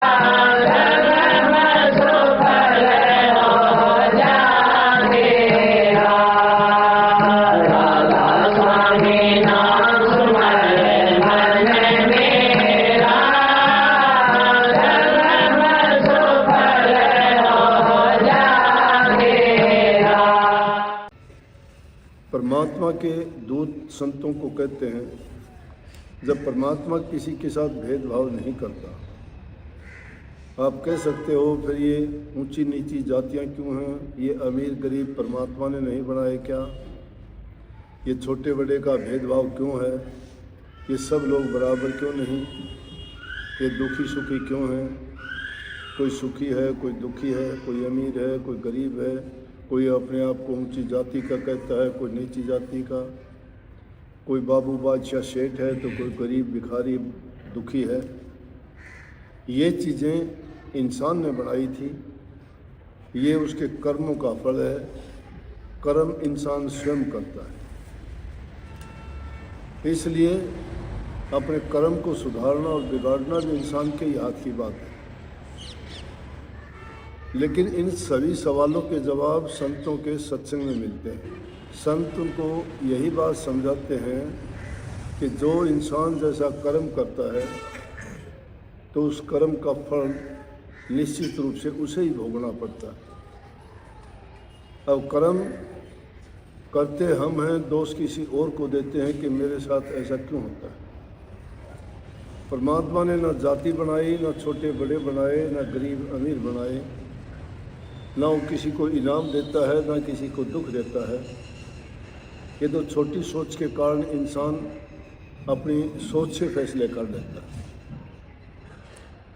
परमात्मा के दूत संतों को कहते हैं जब परमात्मा किसी के साथ भेदभाव नहीं करता। आप कह सकते हो फिर ये ऊंची नीची जातियां क्यों हैं, ये अमीर गरीब परमात्मा ने नहीं बनाए क्या, ये छोटे बड़े का भेदभाव क्यों है, ये सब लोग बराबर क्यों नहीं, ये दुखी सुखी क्यों हैं, कोई सुखी है कोई दुखी है, कोई अमीर है कोई गरीब है, कोई अपने आप को ऊंची जाति का कहता है कोई नीची जाति का, कोई बाबू बादशाह सेठ है तो कोई गरीब भिखारी दुखी है। ये चीज़ें इंसान ने बनाई थी, ये उसके कर्मों का फल है। कर्म इंसान स्वयं करता है, इसलिए अपने कर्म को सुधारना और बिगाड़ना भी इंसान के ही हाथ की बात है। लेकिन इन सभी सवालों के जवाब संतों के सत्संग में मिलते हैं। संत उनको यही बात समझाते हैं कि जो इंसान जैसा कर्म करता है तो उस कर्म का फल निश्चित रूप से उसे ही भोगना पड़ता है। अब कर्म करते हम हैं, दोष किसी और को देते हैं कि मेरे साथ ऐसा क्यों होता है। परमात्मा ने ना जाति बनाई, ना छोटे बड़े बनाए, ना गरीब अमीर बनाए, ना वो किसी को इनाम देता है ना किसी को दुख देता है। ये तो छोटी सोच के कारण इंसान अपनी सोच से फैसले कर लेता है।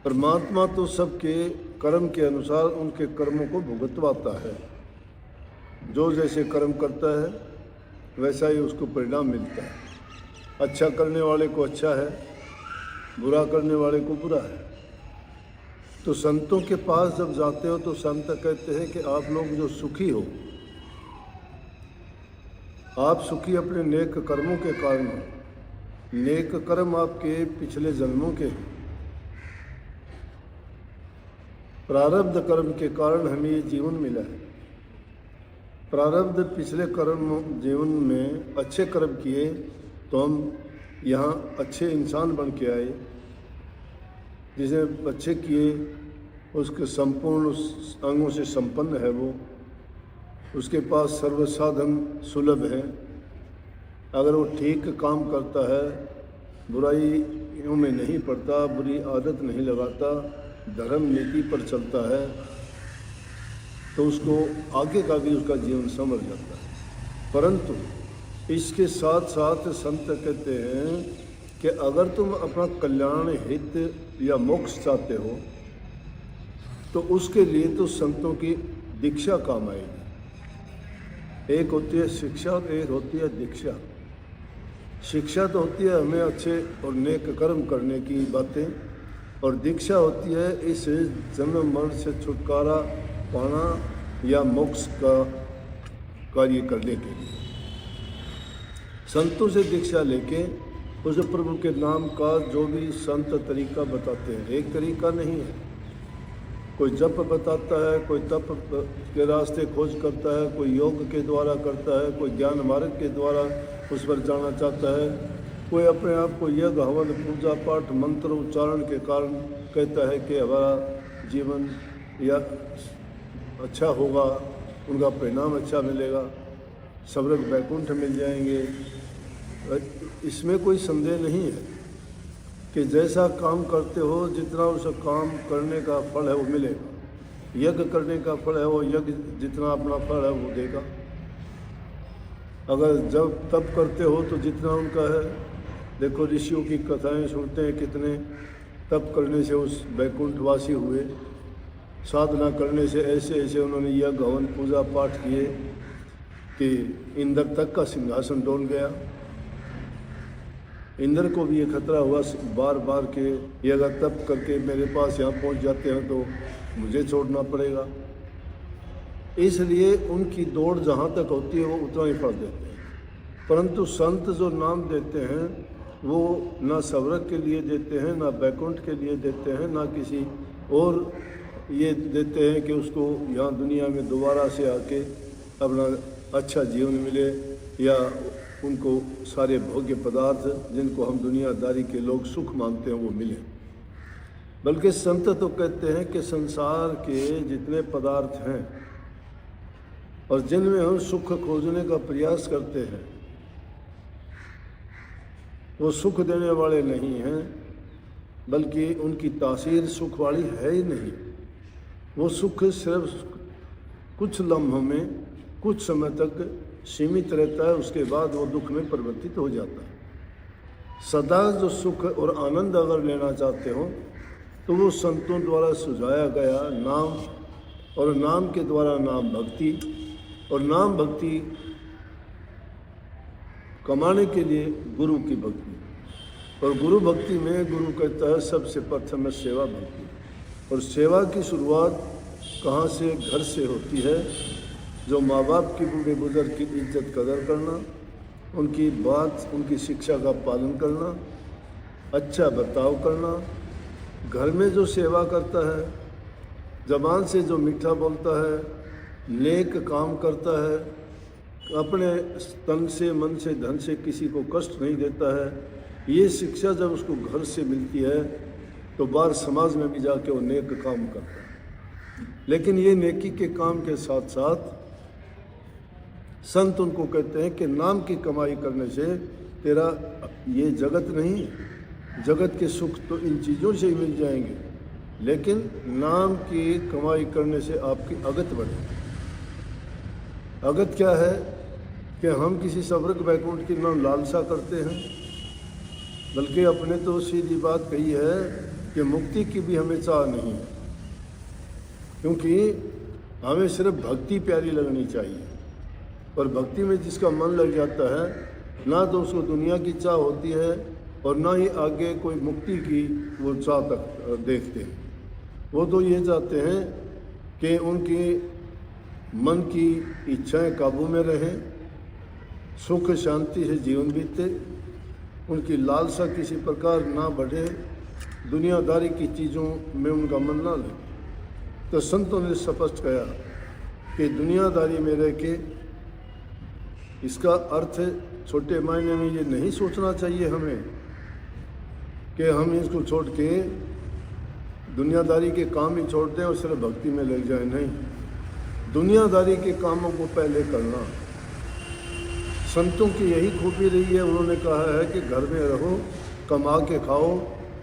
परमात्मा तो सबके कर्म के अनुसार उनके कर्मों को भुगतवाता है। जो जैसे कर्म करता है वैसा ही उसको परिणाम मिलता है। अच्छा करने वाले को अच्छा है, बुरा करने वाले को बुरा है। तो संतों के पास जब जाते हो तो संत कहते हैं कि आप लोग जो सुखी हो, आप सुखी अपने नेक कर्मों के कारण हो। नेक कर्म आपके पिछले जन्मों के हैं। प्रारब्ध कर्म के कारण हमें ये जीवन मिला है। प्रारब्ध पिछले कर्म जीवन में अच्छे कर्म किए तो हम यहाँ अच्छे इंसान बन के आए। जिसे अच्छे किए उसके संपूर्ण अंगों से संपन्न है, वो उसके पास सर्व साधन सुलभ है। अगर वो ठीक काम करता है, बुराइयों में नहीं पड़ता, बुरी आदत नहीं लगाता, धर्म नीति पर चलता है, तो उसको आगे का भी उसका जीवन संवर जाता है। परंतु इसके साथ साथ संत कहते हैं कि अगर तुम अपना कल्याण हित या मोक्ष चाहते हो तो उसके लिए तो संतों की दीक्षा काम आएगी। एक होती है शिक्षा और एक होती है दीक्षा। शिक्षा तो होती है हमें अच्छे और नेक कर्म करने की बातें, और दीक्षा होती है इस जन्म मरण से छुटकारा पाना या मोक्ष का कार्य करने के लिए। संतों से दीक्षा लेके उस प्रभु के नाम का जो भी संत तरीका बताते हैं, एक तरीका नहीं है। कोई जप बताता है, कोई तप के रास्ते खोज करता है, कोई योग के द्वारा करता है, कोई ज्ञान मार्ग के द्वारा उस पर जाना चाहता है, कोई अपने आप को यज्ञ हवन पूजा पाठ मंत्र उच्चारण के कारण कहता है कि हमारा जीवन या अच्छा होगा, उनका परिणाम अच्छा मिलेगा, स्वर्ग वैकुंठ मिल जाएंगे। इसमें कोई संदेह नहीं है कि जैसा काम करते हो जितना उस काम करने का फल है वो मिलेगा। यज्ञ करने का फल है वो यज्ञ जितना अपना फल है वो देगा। अगर जब तप करते हो तो जितना उनका है, देखो ऋषियों की कथाएं सुनते हैं कितने तप करने से उस वैकुंठवासी हुए, साधना करने से ऐसे ऐसे उन्होंने यज्ञ हवन पूजा पाठ किए कि इंद्र तक का सिंहासन डोल गया। इंद्र को भी ये खतरा हुआ बार बार के ये अगर तप करके मेरे पास यहाँ पहुँच जाते हैं तो मुझे छोड़ना पड़ेगा। इसलिए उनकी दौड़ जहाँ तक होती है वो उतना ही फल देते हैं। परंतु संत जो नाम देते हैं वो ना स्वर्ग के लिए देते हैं, ना बैकुंठ के लिए देते हैं, ना किसी और ये देते हैं कि उसको यहाँ दुनिया में दोबारा से आके अपना अच्छा जीवन मिले, या उनको सारे भोग्य पदार्थ जिनको हम दुनियादारी के लोग सुख मानते हैं वो मिले। बल्कि संत तो कहते हैं कि संसार के जितने पदार्थ हैं और जिनमें हम सुख खोजने का प्रयास करते हैं वो सुख देने वाले नहीं हैं, बल्कि उनकी तासीर सुख वाली है ही नहीं। वो सुख सिर्फ कुछ लम्हों में कुछ समय तक सीमित रहता है, उसके बाद वो दुख में परिवर्तित हो जाता है। सदा जो सुख और आनंद अगर लेना चाहते हो तो वो संतों द्वारा सुझाया गया नाम, और नाम के द्वारा नाम भक्ति, और नाम भक्ति कमाने के लिए गुरु की भक्ति। और गुरु भक्ति में गुरु कहता है सबसे प्रथम है सेवा भक्ति। और सेवा की शुरुआत कहाँ से? घर से होती है। जो माँ बाप की बूढ़े बुजुर्ग की इज्जत कदर करना, उनकी बात उनकी शिक्षा का पालन करना, अच्छा बर्ताव करना, घर में जो सेवा करता है, ज़बान से जो मीठा बोलता है, नेक काम करता है, अपने तन से मन से धन से किसी को कष्ट नहीं देता है, ये शिक्षा जब उसको घर से मिलती है तो बाहर समाज में भी जाके वो नेक काम करता है। लेकिन ये नेकी के काम के साथ साथ संत उनको कहते हैं कि नाम की कमाई करने से तेरा ये जगत नहीं, जगत के सुख तो इन चीज़ों से ही मिल जाएंगे, लेकिन नाम की कमाई करने से आपकी अगत बढ़ेगी। अगत क्या है कि हम किसी स्वर्ग वैकुंठ की नाम लालसा करते हैं, बल्कि अपने तो सीधी बात कही है कि मुक्ति की भी हमें चाह नहीं है, क्योंकि हमें सिर्फ भक्ति प्यारी लगनी चाहिए। और भक्ति में जिसका मन लग जाता है, ना तो उसको दुनिया की चाह होती है और ना ही आगे कोई मुक्ति की वो चाह तक देखते हैं। वो तो ये चाहते हैं कि उनकी मन की इच्छाएं काबू में रहें, सुख शांति से जीवन बीते, उनकी लालसा किसी प्रकार ना बढ़े, दुनियादारी की चीज़ों में उनका मन ना लगे। तो संतों ने स्पष्ट कहा कि दुनियादारी में रह के, इसका अर्थ छोटे मायने में ये नहीं सोचना चाहिए हमें कि हम इसको छोड़ के दुनियादारी के काम ही छोड़ दें और सिर्फ भक्ति में लग जाए। नहीं, दुनियादारी के कामों को पहले करना। संतों की यही खूबी रही है। उन्होंने कहा है कि घर में रहो, कमा के खाओ,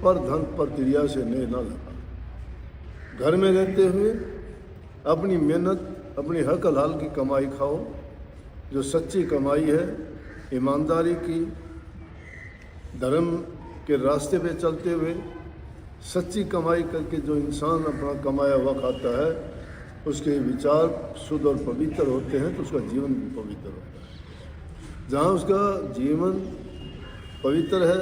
पर धन पर क्रिया से नहीं ना लगा। घर में रहते हुए अपनी मेहनत, अपनी हक हलाल की कमाई खाओ, जो सच्ची कमाई है, ईमानदारी की, धर्म के रास्ते पे चलते हुए सच्ची कमाई करके जो इंसान अपना कमाया हुआ खाता है, उसके विचार शुद्ध और पवित्र होते हैं तो उसका जीवन भी पवित्र होता है। जहाँ उसका जीवन पवित्र है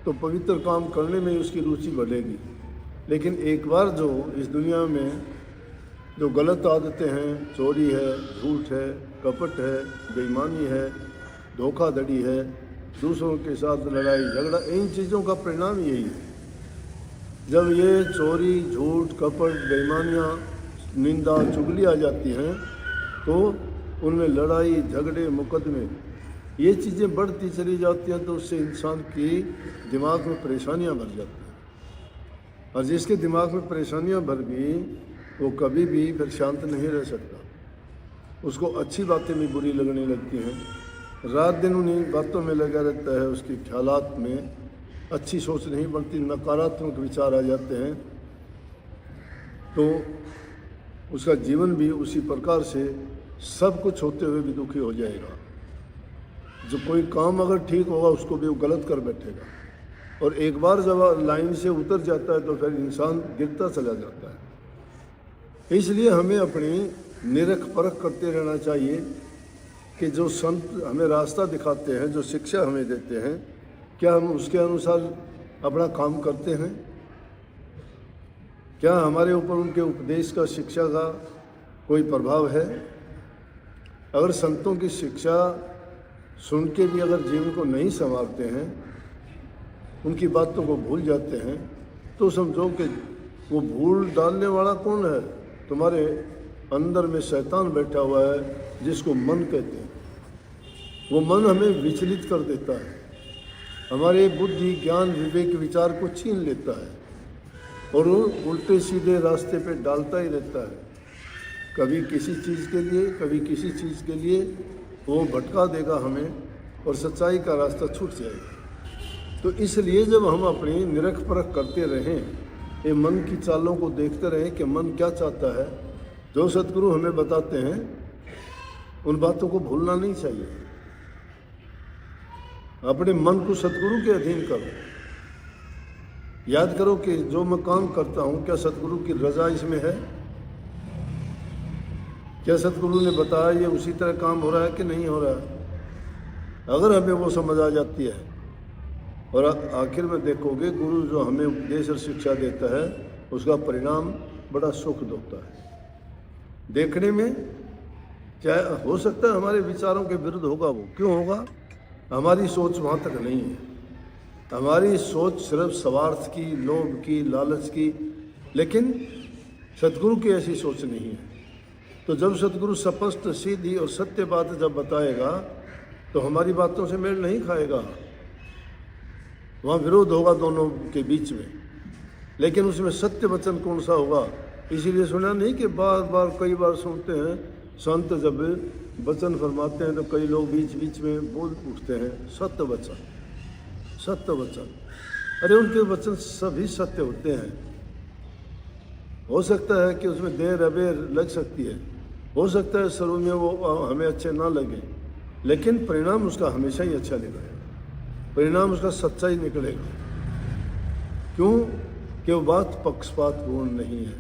तो पवित्र काम करने में उसकी रुचि बढ़ेगी। लेकिन एक बार जो इस दुनिया में जो गलत आदतें हैं, चोरी है, झूठ है, कपट है, बेईमानी है, धोखाधड़ी है, दूसरों के साथ लड़ाई झगड़ा, इन चीज़ों का परिणाम यही है। जब ये चोरी, झूठ, कपट, बेईमानियाँ, निंदा, चुगली आ जाती हैं तो उनमें लड़ाई झगड़े, मुकदमे, ये चीज़ें बढ़ती चली जाती हैं, तो उससे इंसान की दिमाग में परेशानियाँ भर जाती हैं। और जिसके दिमाग में परेशानियाँ भर गई वो कभी भी फिर शांत नहीं रह सकता। उसको अच्छी बातें भी बुरी लगने लगती हैं, रात दिन उन्हीं बातों में लगा रहता है, उसके ख्यालात में अच्छी सोच नहीं बनती, नकारात्मक विचार आ जाते हैं, तो उसका जीवन भी उसी प्रकार से सब कुछ होते हुए भी दुखी हो जाएगा। जो कोई काम अगर ठीक होगा उसको भी वो गलत कर बैठेगा, और एक बार जब लाइन से उतर जाता है तो फिर इंसान गिरता चला जाता है। इसलिए हमें अपनी निरख परख करते रहना चाहिए कि जो संत हमें रास्ता दिखाते हैं, जो शिक्षा हमें देते हैं, क्या हम उसके अनुसार अपना काम करते हैं? क्या हमारे ऊपर उनके उपदेश का, शिक्षा का कोई प्रभाव है? अगर संतों की शिक्षा सुन के भी अगर जीवन को नहीं संवारते हैं, उनकी बातों को भूल जाते हैं, तो समझो कि वो भूल डालने वाला कौन है? तुम्हारे अंदर में शैतान बैठा हुआ है, जिसको मन कहते हैं। वो मन हमें विचलित कर देता है, हमारे बुद्धि, ज्ञान, विवेक, विचार को छीन लेता है और उल्टे सीधे रास्ते पे डालता ही रहता है। कभी किसी चीज़ के लिए, कभी किसी चीज़ के लिए वो भटका देगा हमें और सच्चाई का रास्ता छूट जाएगा। तो इसलिए जब हम अपनी निरख परख करते रहें, ये मन की चालों को देखते रहें कि मन क्या चाहता है, जो सतगुरु हमें बताते हैं उन बातों को भूलना नहीं चाहिए। अपने मन को सतगुरु के अधीन करो। याद करो कि जो मैं काम करता हूँ, क्या सतगुरु की रजा इसमें है? क्या सतगुरु ने बताया ये उसी तरह काम हो रहा है कि नहीं हो रहा है? अगर हमें वो समझ आ जाती है और आखिर में देखोगे गुरु जो हमें उपदेश और शिक्षा देता है उसका परिणाम बड़ा सुख होता है। देखने में क्या हो सकता है हमारे विचारों के विरुद्ध होगा, वो क्यों होगा? हमारी सोच वहाँ तक नहीं है। हमारी सोच सिर्फ स्वार्थ की, लोभ की, लालच की, लेकिन सतगुरु की ऐसी सोच नहीं है। तो जब सतगुरु स्पष्ट, सीधी और सत्य बात जब बताएगा तो हमारी बातों से मेल नहीं खाएगा, वहाँ विरोध होगा दोनों के बीच में। लेकिन उसमें सत्य वचन कौन सा होगा? इसीलिए सुना नहीं कि बार बार कई बार सुनते हैं संत जब वचन फरमाते हैं तो कई लोग बीच बीच में बोल उठते हैं सत्य वचन, सत्य वचन। अरे उनके वचन सभी सत्य होते हैं। हो सकता है कि उसमें देर अबेर लग सकती है, हो सकता है शुरू में वो हमें अच्छे ना लगे, लेकिन परिणाम उसका हमेशा ही अच्छा निकलेगा, परिणाम उसका सच्चा ही निकलेगा। क्यों? कि वो बात पक्षपात पूर्ण नहीं है,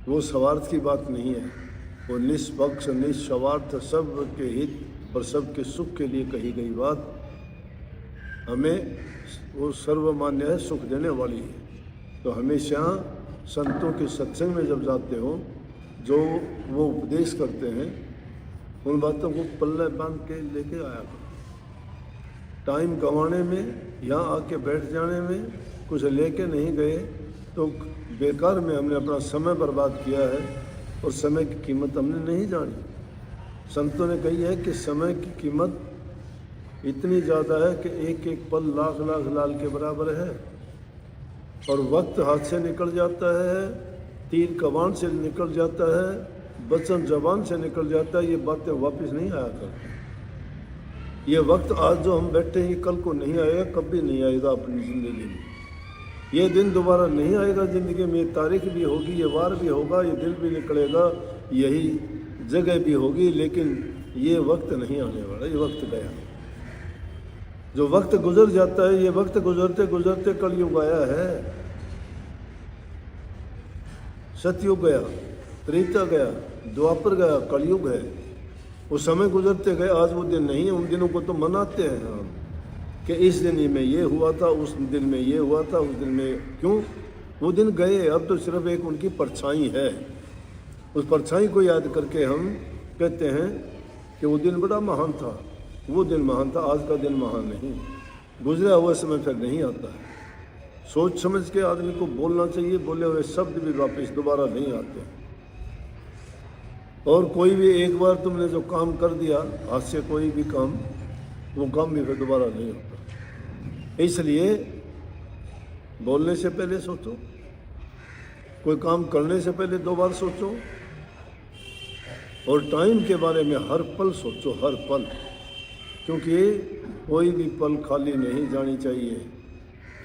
वो स्वार्थ की बात नहीं है, वो निष्पक्ष, निस्वार्थ, सब के हित और सबके सुख के लिए कही गई बात हमें वो सर्वमान्य है, सुख देने वाली है। तो हमेशा संतों के सत्संग में जब जाते हो, जो वो उपदेश करते हैं उन बातों को पल्ले बांध के लेके आया करो। टाइम गंवाने में, यहाँ आके बैठ जाने में, कुछ लेके नहीं गए तो बेकार में हमने अपना समय बर्बाद किया है और समय की कीमत हमने नहीं जानी। संतों ने कही है कि समय की कीमत इतनी ज़्यादा है कि एक एक पल लाख लाख लाल के बराबर है और वक्त हाथ से निकल जाता है, तीर कमान से निकल जाता है, वचन जबान से निकल जाता है, ये बातें वापस नहीं आया करती। ये वक्त आज जो हम बैठे हैं कल को नहीं आएगा, कभी नहीं आएगा अपनी ज़िंदगी में। ये दिन दोबारा नहीं आएगा ज़िंदगी में, ये तारीख भी होगी, ये वार भी होगा, ये दिल भी निकलेगा, यही जगह भी होगी, लेकिन ये वक्त नहीं आने वाला, ये वक्त गया। जो वक्त गुजर जाता है, ये वक्त गुजरते गुजरते कलयुग आया है, सतयुग गया, त्रेता गया, द्वापर गया, कलयुग है। वो समय गुजरते गए, आज वो दिन नहीं है। उन दिनों को तो मनाते हैं हम कि इस दिन में ये हुआ था, उस दिन में ये हुआ था, उस दिन में, क्यों? वो दिन गए, अब तो सिर्फ एक उनकी परछाई है। उस परछाई को याद करके हम कहते हैं कि वो दिन बड़ा महान था, वो दिन महान था, आज का दिन महान नहीं। गुजरा हुआ समय फिर नहीं आता है। सोच समझ के आदमी को बोलना चाहिए, बोले हुए शब्द भी वापस दोबारा नहीं आते। और कोई भी एक बार तुमने जो काम कर दिया हाथ से, कोई भी काम, वो काम भी फिर दोबारा नहीं होता। इसलिए बोलने से पहले सोचो, कोई काम करने से पहले 2 बार सोचो, और टाइम के बारे में हर पल सोचो, हर पल, क्योंकि कोई भी पल खाली नहीं जानी चाहिए।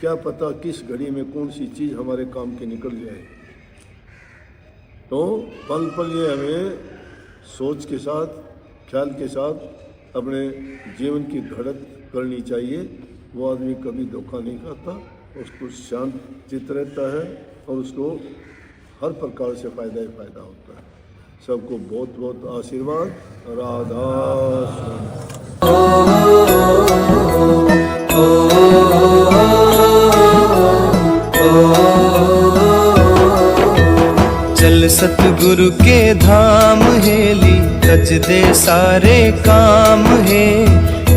क्या पता किस घड़ी में कौन सी चीज़ हमारे काम की निकल जाए। तो पल पल ये हमें सोच के साथ, ख्याल के साथ अपने जीवन की घड़त करनी चाहिए। वो आदमी कभी धोखा नहीं खाता, उसको शांत चित्त रहता है और उसको हर प्रकार से फ़ायदा ही फ़ायदा होता है। सबको बहुत बहुत आशीर्वाद। राधा चल सतगुरु के धाम हेली, रच दे सारे काम है,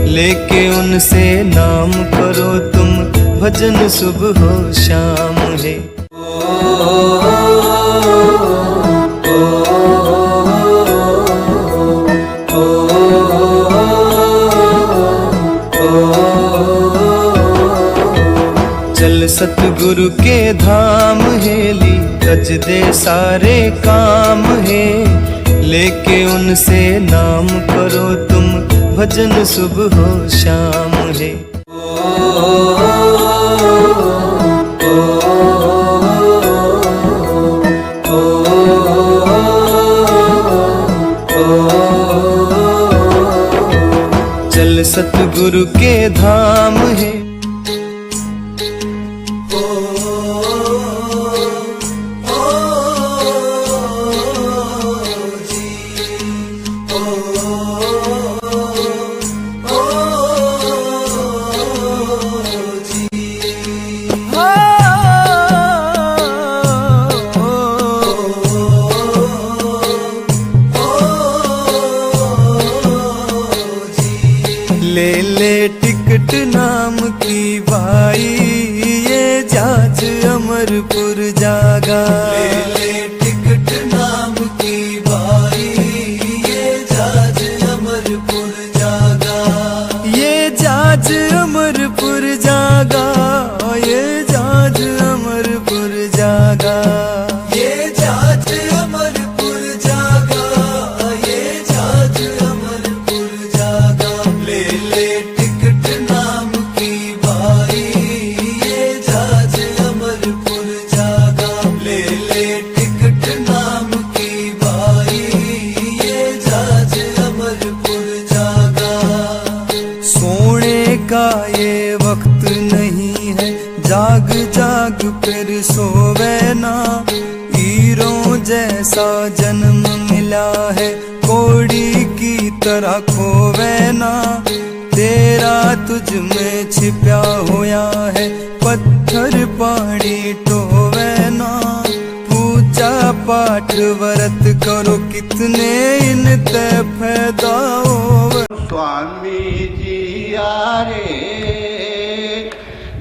लेके उनसे नाम करो तुम, भजन सुबह हो शाम है। चल सतगुरु के धाम हेली तज दे सारे काम है, लेके उनसे नाम करो तुम भजन सुबह हो शाम है। चल सतगुरु के धाम है। ले ले टिकट नाम की भाई, ये जाज अमरपुर जागा। ले ले टिकट नाम की भाई, ये जाज अमरपुर जागा। ये जाज अमरपुर जागा, ये जाज अमरपुर जागा। ये जाज अमरपुर जागा, ये जाज अमरपुर जागा। ले ले टिकट नाम की भाई, ये जाज अमरपुर जागा। ले ले टिकट नाम की भाई, ये जाज अमरपुर जागा। सोने का ये वक्त नहीं है, जाग जाग फिर सोवे ना। हीरों जैसा जन्म मिला है, कोड़ी की तरह खोवे ना। तेरा तुझ में छिपा होया है, पत्थर पानी टोवे ना। पूजा पाठ व्रत करो, कितने इन ते फायदा होवे। स्वामी जी आरे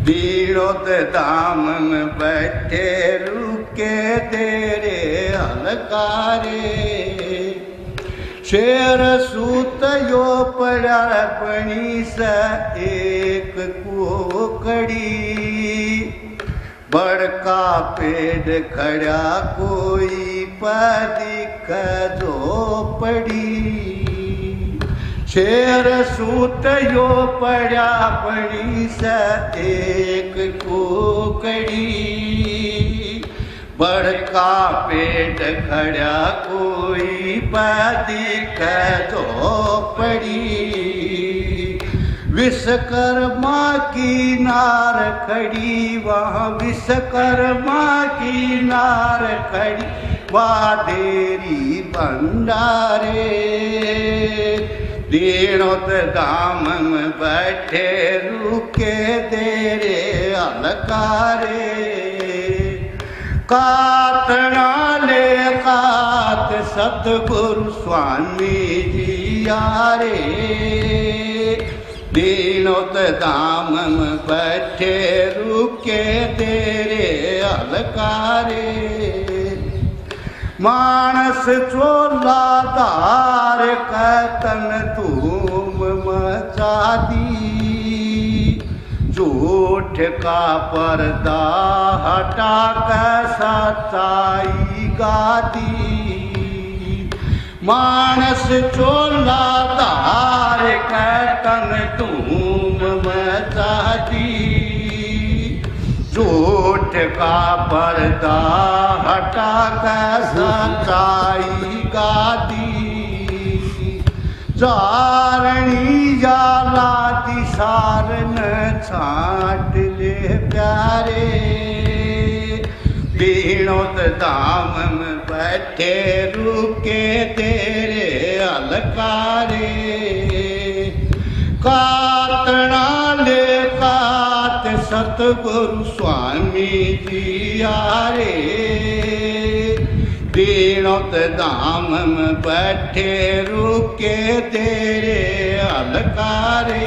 दीनोत धाम में बैठे रुके तेरे हलकारे। शेर सूत यो पड़पणी स एक कोकड़ी। बड़का पेड़ खड़ा कोई पदिक झोपड़ी। शेर सूत यो पड़ा पड़ी स एक कोकड़ी। बड़का पेट खड़ा कोई पदिक झोपड़ी। विश्वकर्मा की नार खड़ी वहाँ, विश्वकर्मा की नार खड़ी वादेरी भंडारे। दीनोत धाम में बैठे रुके तेरे अलकारे। कातना ले कात सतगुरु स्वामी जी यारे। दीनोत धाम में बैठे रुके तेरे अलकारे। मानस चोला दार कतन धूम मचा दी। झूठ का पर्दा हटा कर सच्चाई गादी। मानस चोला दार कतन धूम मचा दी। झूठ का पर्दा हटा कर सच्चाई गादी। चारणी जाला दिशारन छाट ले प्यारे। दीनोत धाम में बैठे रुके तेरे अलकारे। कातना ले कात सतगुरु स्वामी जी यारे। दीनोत धाम में बैठे रुके तेरे अलकारे।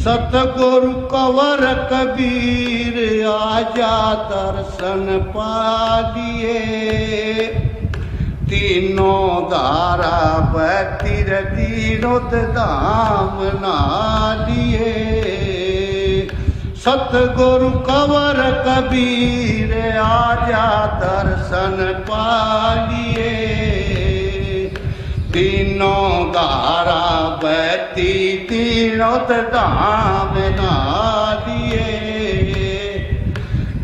सतगुरु कंवर कबीर आजा दर्शन पालिए तीनों धारा बतिर तीनों धाम नालिए सतगुरु कंवर कबीर आजा दर्शन पालिए तीनों धारा बहती तीनों धाम नालिए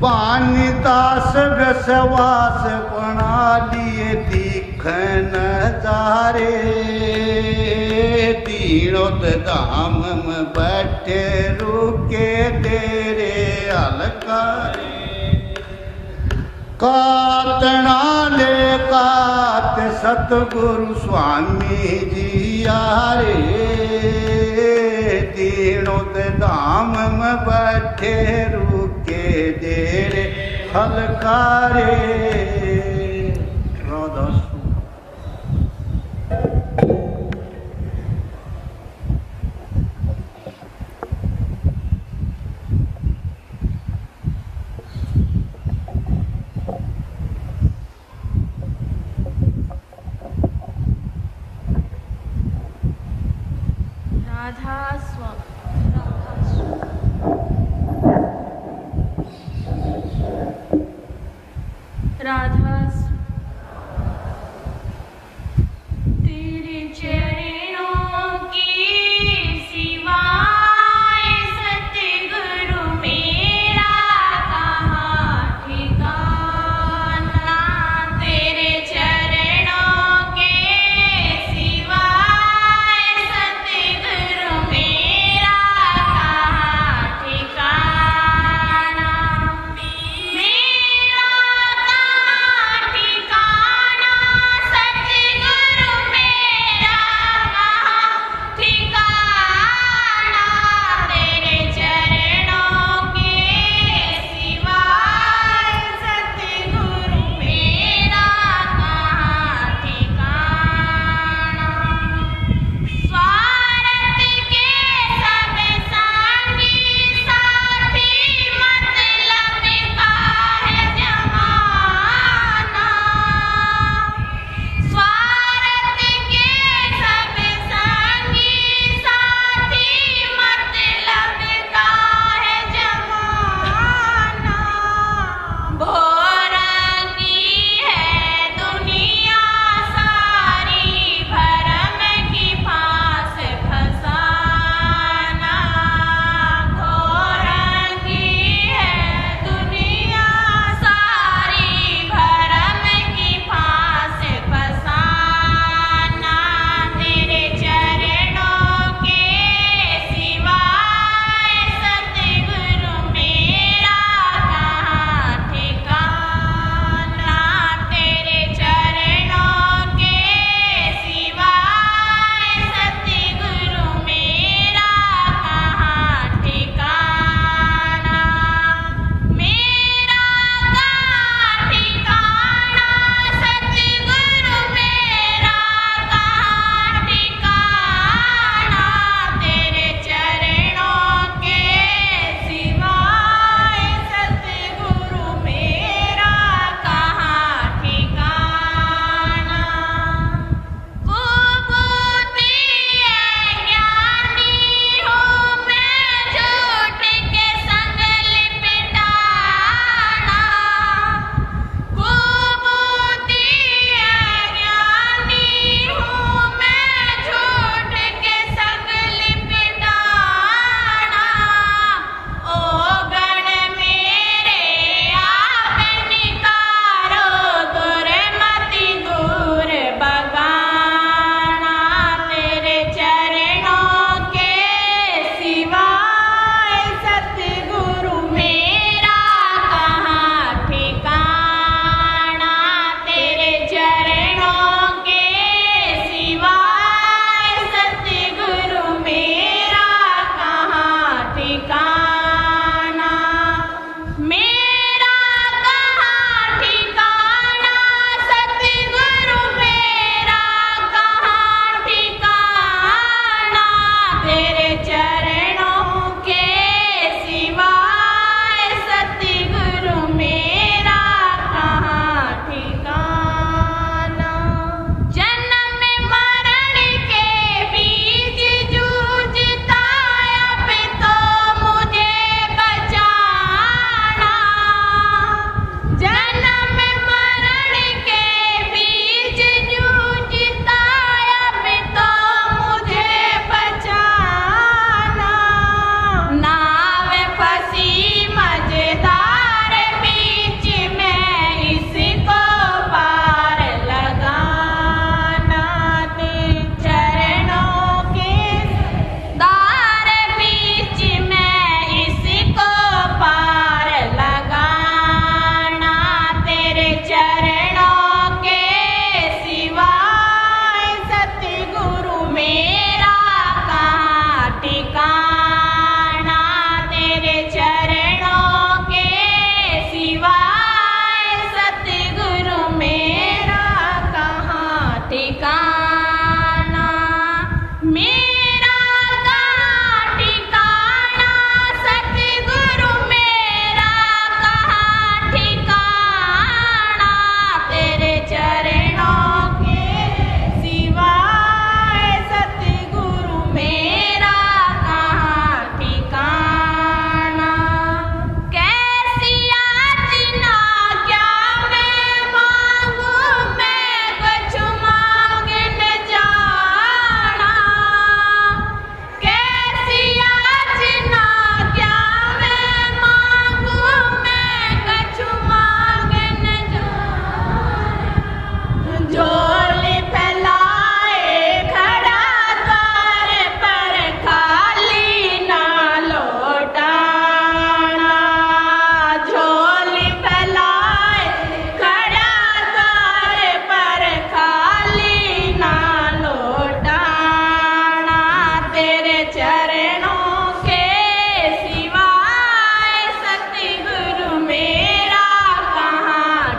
पानी दास विश्वास बना लिए दिखन नजारे तीनों धाम में बैठे रुके तेरे अलकारे कातना ले कात सतगुरु स्वामी जी यारे तीनों धाम में बैठे रुके तेरे अलकारे राधा राधा तेरे चरणों की सिवाय सतगुरु मेरा कहाँ ठिकाना तेरे चरणों के सिवाय सतगुरु मेरा कहाँ ठिकाना मेरा कहाँ ठिकाना सतगुरु मेरा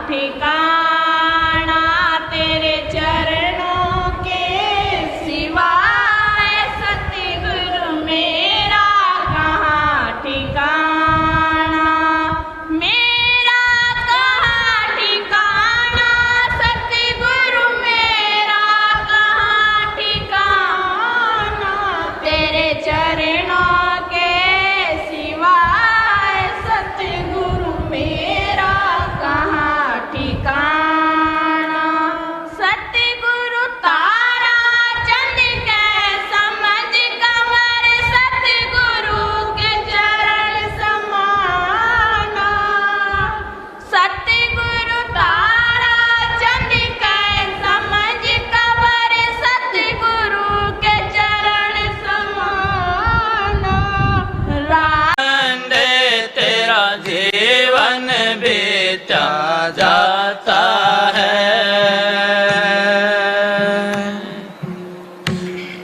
ठिकाना तेरे चरणों के सिवाय सतगुरु मेरा कहाँ ठिकाना, मेरा कहाँ ठिकाना, सतगुरु मेरा कहाँ ठिकाना, तेरे चरणों के सिवाय सतगुरु मेरा कहाँ ठिकाना। सतगुरु तारा चंद के समझ कंवर, सतगुरु के चरण समाना, सतगुरु तारा चंद के समझ कंवर, सतगुरु के चरण समाना। बंदे तेरा जीवन बीता जाता है,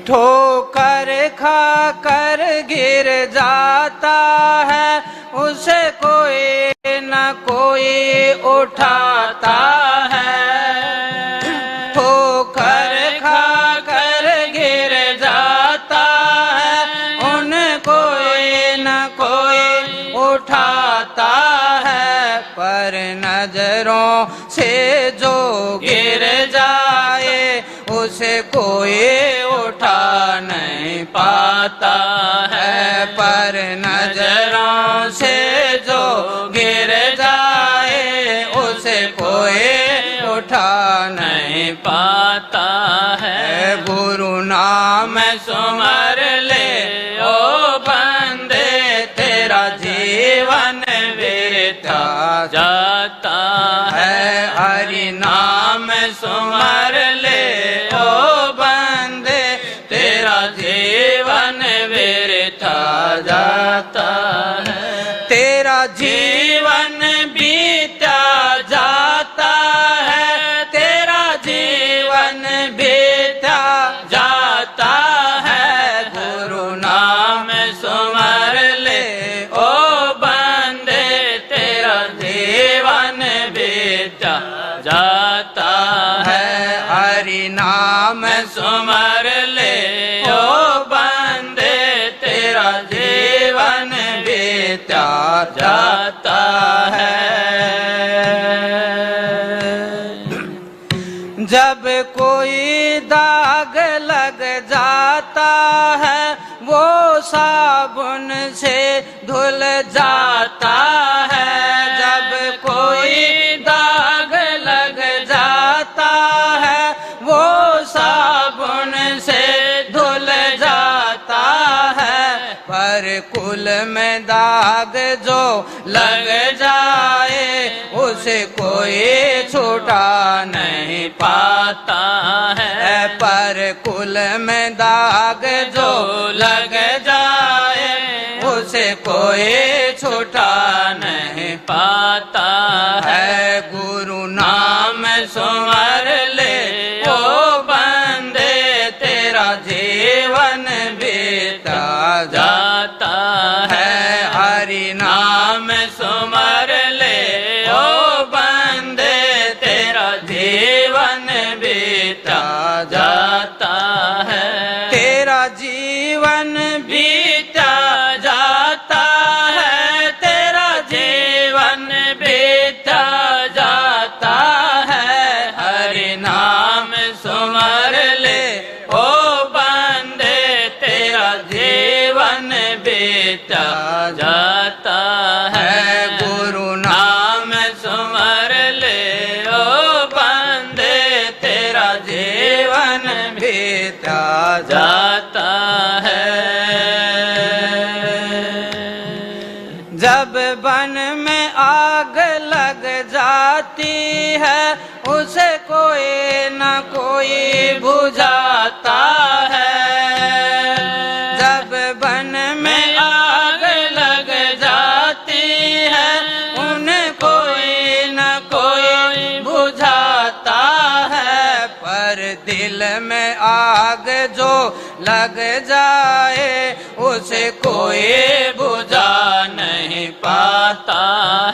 ठोकर खा कर गिर जाता है, उसे कोई न कोई उठाता है। ठोकर खा कर गिर जाता है, उन्हें कोई न कोई उठाता है, पर नजरों से जो गिर जाए उसे कोई उठा नहीं पाता है, पर नजरों से जो गिर जाए उसे कोई उठा नहीं पाता है। गुरु नाम सुमर ले ओ बंदे, तेरा जीवन व्यर्थ जाता है। हरि नाम सुमर ले ओ बंदे, तेरा जीवन व्यर्थ जाता है। तेरा जीवन बीता जाता है, तेरा जीवन बीता जाता है। गुरु नाम सुमर ले ओ बंदे, तेरा जीवन बीता जाता है। हरि नाम सुमर ले ओ बंदे, तेरा जीवन बीता जाता है। जब कोई दाग लग जाता है, वो साबुन से धुल जाता है। जब कोई दाग लग जाता है, वो साबुन से धुल जाता है, पर कुल में दाग जो लग जाए उसे कोई छुटा नहीं पाता है। पर कुल में दाग जो लग जाए उसे कोई छुटा नहीं पाता है। गुरु नाम सुमर ले ओ बंदे, तेरा जीवन बीता जाता है। हरि नाम सुमर ले ओ बंदे, तेरा जीवन बीता जाता है। तेरा जीवन बीता जाता है, तेरा जीवन बीता जाता है। हरि नाम सुमर ले ओ बंदे, तेरा जीवन बीता जाता है। गुरु नाम सुमर ले ओ बंदे, तेरा जीवन बीता जाता है। जब वन में आग लग जाती है, उसे कोई न कोई बुझाता है। जब वन में आग लग जाती है, उन्हें कोई न कोई बुझाता है, पर दिल में आग जो लग जाए उसे कोई बुझा नहीं पाता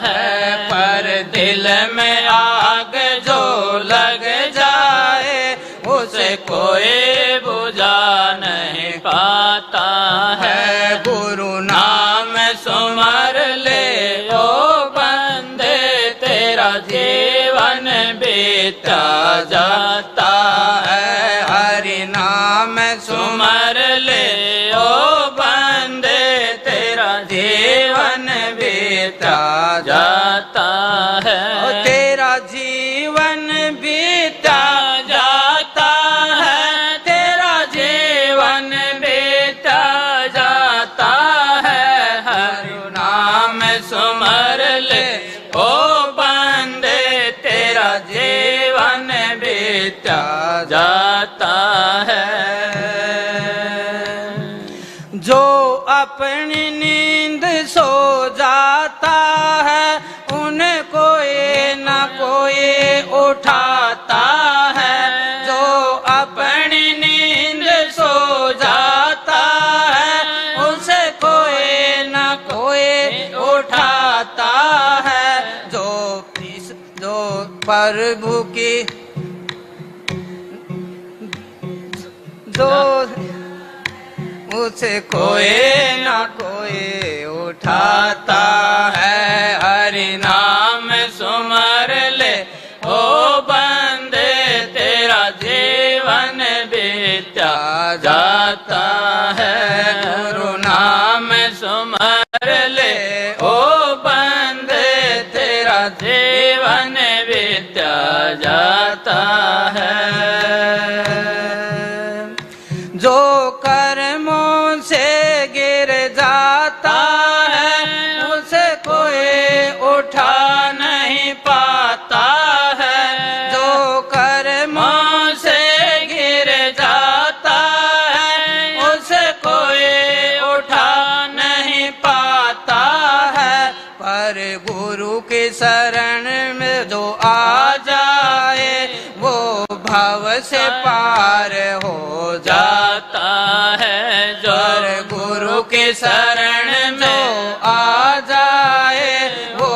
है। पर दिल में आग आग जो लग जाए उसे कोई बुझा नहीं पाता है। गुरु नाम सुमर ले ओ बंदे तेरा जीवन बीता जाता है। हरि नाम सुमर ले ओ बंदे तेरा जीवन बीता जाता है। तेरा जीवन बीता जाता है, तेरा जीवन बीता जाता है। हरि नाम सुमर ले ओ बंदे तेरा जीवन बीता जाता है। जो अपनी नींद सो जाता है उन्हें कोई न कोई उठाता है। जो अपनी नींद सो जाता है उसे कोई न कोई उठाता है। जो प्रभु की जो उसे कोई न कोई उठाता है। हरि नाम सुमर ले ओ बंदे तेरा जीवन बीता जाता है। गुरु नाम सुमर ले ओ बंदे तेरा जीवन बीता जाता है। जो कर्मों से गिर जाता है उसे कोई उठा नहीं पाता है। जो कर्मों से गिर जाता है उसे कोई उठा नहीं पाता है। पर गुरु की शरण में जो आ जाए वो भव से पार हो जाता है। जो गुरु के शरण में आ जाए वो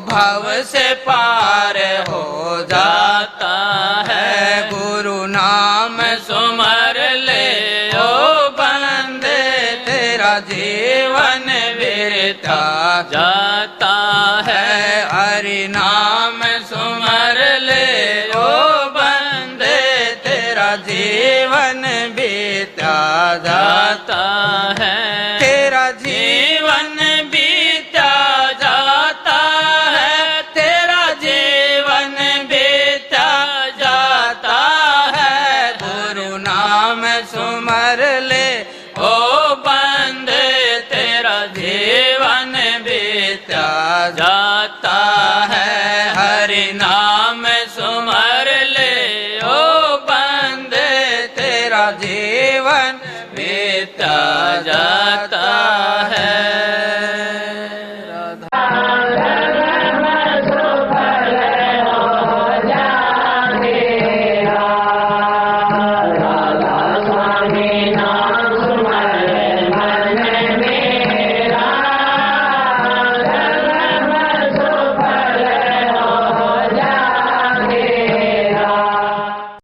भव से पार हो जाता है। गुरु नाम सुमर ले ओ बंदे तेरा जीवन बीता जाता है। हरि नाम सुमर ले ओ बंदे तेरा जीवन बीता जाता है। तेरा जीवन बीता जाता है, तेरा जीवन बीता जाता है। गुरु नाम सुमर ले ओ बंदे तेरा जीवन बीता जाता है। हरि नाम सुमर ले ओ बंदे तेरा जीवन बीता जाता